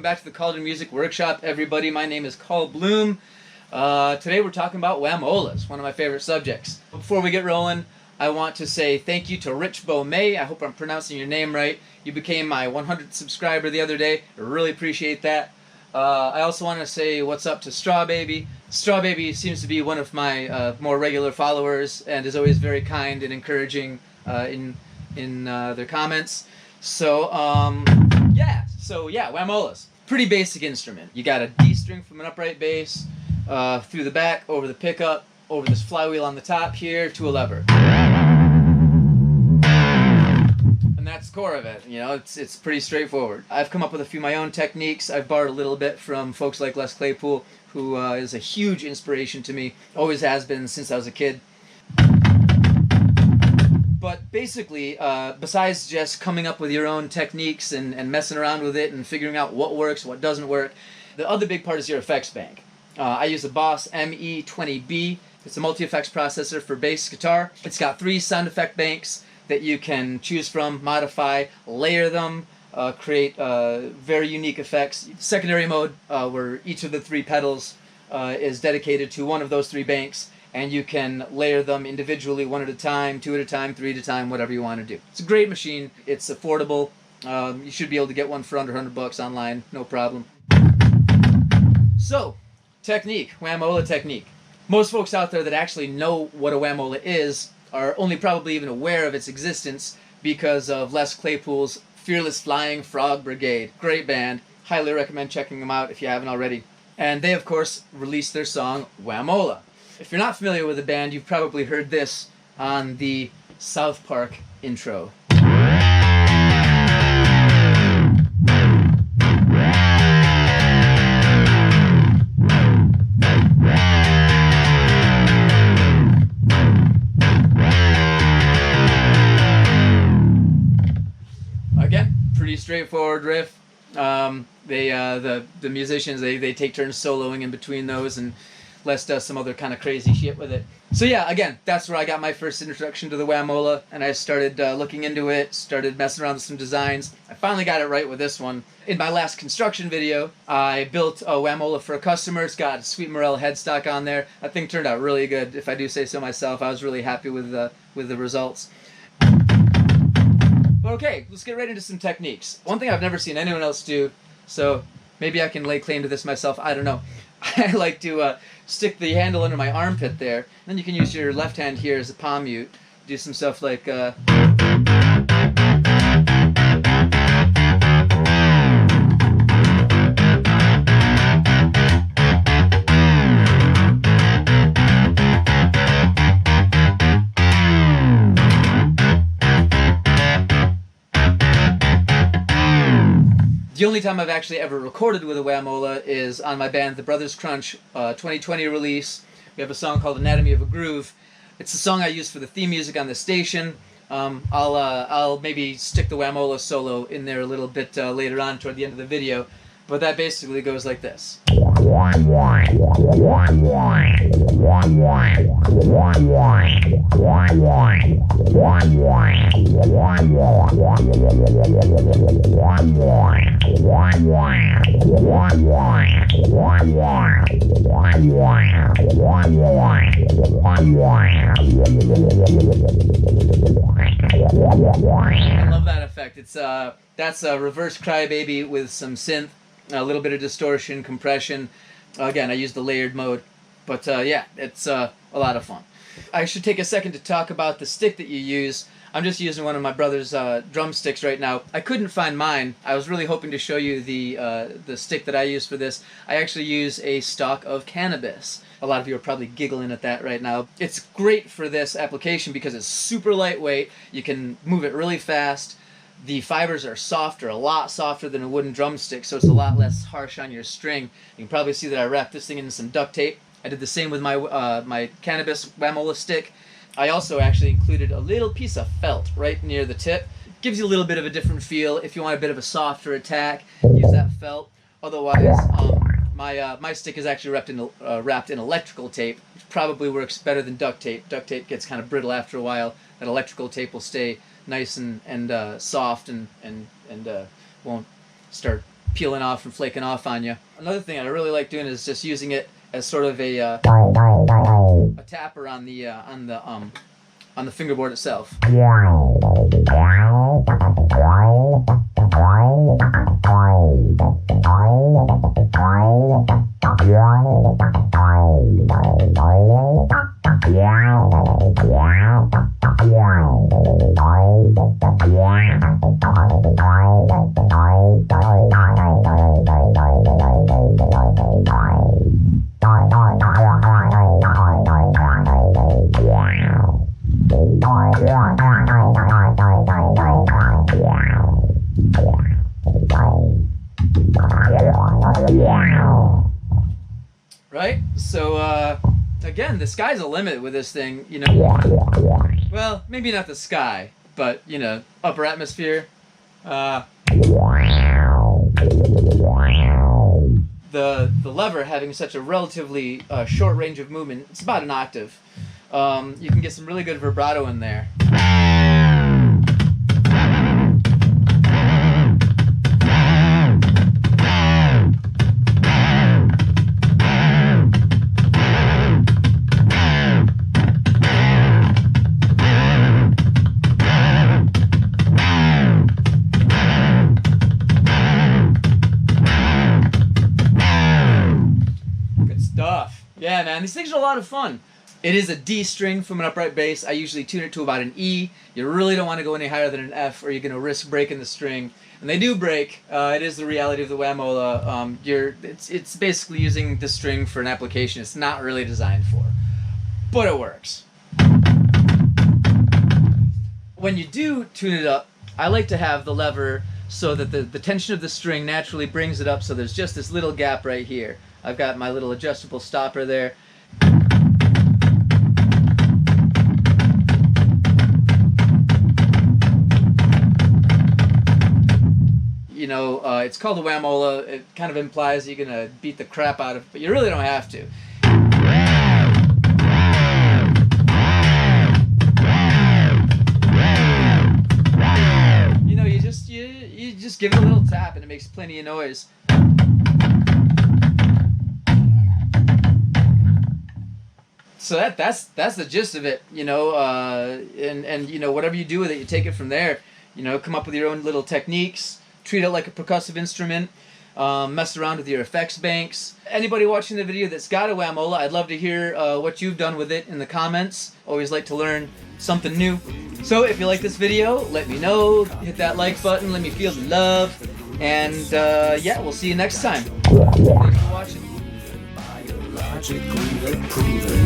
back to the Cauldron Music Workshop, everybody. My name is Carl Bloom. Today we're talking about whamolas, one of my favorite subjects. Before we get rolling, I want to say thank you to Rich May. I hope I'm pronouncing your name right. You became my 100th subscriber the other day. I really appreciate that. I also want to say what's up to Straw Baby. Straw Baby seems to be one of my more regular followers and is always very kind and encouraging in their comments. So, whamolas. Pretty basic instrument. You got a D string from an upright bass, through the back, over the pickup, over this flywheel on the top here, to a lever. And that's the core of it. You know, it's pretty straightforward. I've come up with a few of my own techniques. I've borrowed a little bit from folks like Les Claypool, who is a huge inspiration to me. Always has been since I was a kid. But basically, besides just coming up with your own techniques and messing around with it and figuring out what works, what doesn't work, the other big part is your effects bank. I use a Boss ME20B. It's a multi-effects processor for bass guitar. It's got 3 sound effect banks that you can choose from, modify, layer them, create very unique effects. Secondary mode, where each of the 3 pedals is dedicated to one of those 3 banks, and you can layer them individually, 1 at a time, 2 at a time, 3 at a time, whatever you want to do. It's a great machine. It's affordable. You should be able to get one for under $100 online, no problem. So, technique, whamola technique. Most folks out there that actually know what a whamola is are only probably even aware of its existence because of Les Claypool's Fearless Flying Frog Brigade. Great band. Highly recommend checking them out if you haven't already. And they, of course, released their song, Whamola. If you're not familiar with the band, you've probably heard this on the South Park intro. Again, pretty straightforward riff. The musicians, they take turns soloing in between those, and Les does some other kind of crazy shit with it. So yeah, again, that's where I got my first introduction to the whamola, and I started looking into it, started messing around with some designs. I finally got it right with this one. In my last construction video, I built a whamola for a customer. It's got a Sweet Morel headstock on there. That thing turned out really good, if I do say so myself. I was really happy with the results. But okay, let's get right into some techniques. One thing I've never seen anyone else do, so maybe I can lay claim to this myself, I don't know. I like to stick the handle under my armpit there. Then you can use your left hand here as a palm mute. Do some stuff like... The only time I've actually ever recorded with a whamola is on my band, The Brothers Crunch 2020 release. We have a song called Anatomy of a Groove. It's the song I use for the theme music on the station. I'll maybe stick the whamola solo in there a little bit later on toward the end of the video, but that basically goes like this. I love that effect. It's that's a reverse crybaby with some synth, a little bit of distortion, compression. Again, I use the layered mode, but yeah, it's a lot of fun. I should take a second to talk about the stick that you use. I'm just using one of my brother's drumsticks right now. I couldn't find mine. I was really hoping to show you the stick that I use for this. I actually use a stalk of cannabis. A lot of you are probably giggling at that right now. It's great for this application because it's super lightweight. You can move it really fast. The fibers are softer, a lot softer than a wooden drumstick, so it's a lot less harsh on your string. You can probably see that I wrapped this thing in some duct tape. I did the same with my my cannabis whamola stick. I also actually included a little piece of felt right near the tip. Gives you a little bit of a different feel. If you want a bit of a softer attack, use that felt. Otherwise, my stick is actually wrapped in electrical tape, which probably works better than duct tape. Duct tape gets kind of brittle after a while. That electrical tape will stay nice and soft and won't start peeling off and flaking off on you. Another thing I really like doing is just using it as sort of a tapper on the fingerboard itself. Right? So, again, the sky's a limit with this thing, you know. Well, maybe not the sky, but, you know, upper atmosphere. The lever having such a relatively short range of movement, it's about an octave. You can get some really good vibrato in there. Yeah, man, these things are a lot of fun. It is a D string from an upright bass. I usually tune it to about an E. You really don't want to go any higher than an F, or you're going to risk breaking the string. And they do break. It is the reality of the Whamola. It's basically using the string for an application it's not really designed for. But it works. When you do tune it up, I like to have the lever so that the tension of the string naturally brings it up, so there's just this little gap right here. I've got my little adjustable stopper there. You know, it's called a Whamola. It kind of implies you're going to beat the crap out of it, but you really don't have to. You know, you just give it a little tap and it makes plenty of noise. So that's the gist of it, you know, and you know, whatever you do with it, you take it from there. You know, come up with your own little techniques, treat it like a percussive instrument, mess around with your effects banks. Anybody watching the video that's got a Whamola, I'd love to hear what you've done with it in the comments. Always like to learn something new. So if you like this video, let me know, hit that like button, let me feel the love, and yeah, we'll see you next time. Thanks for watching. Logically proven.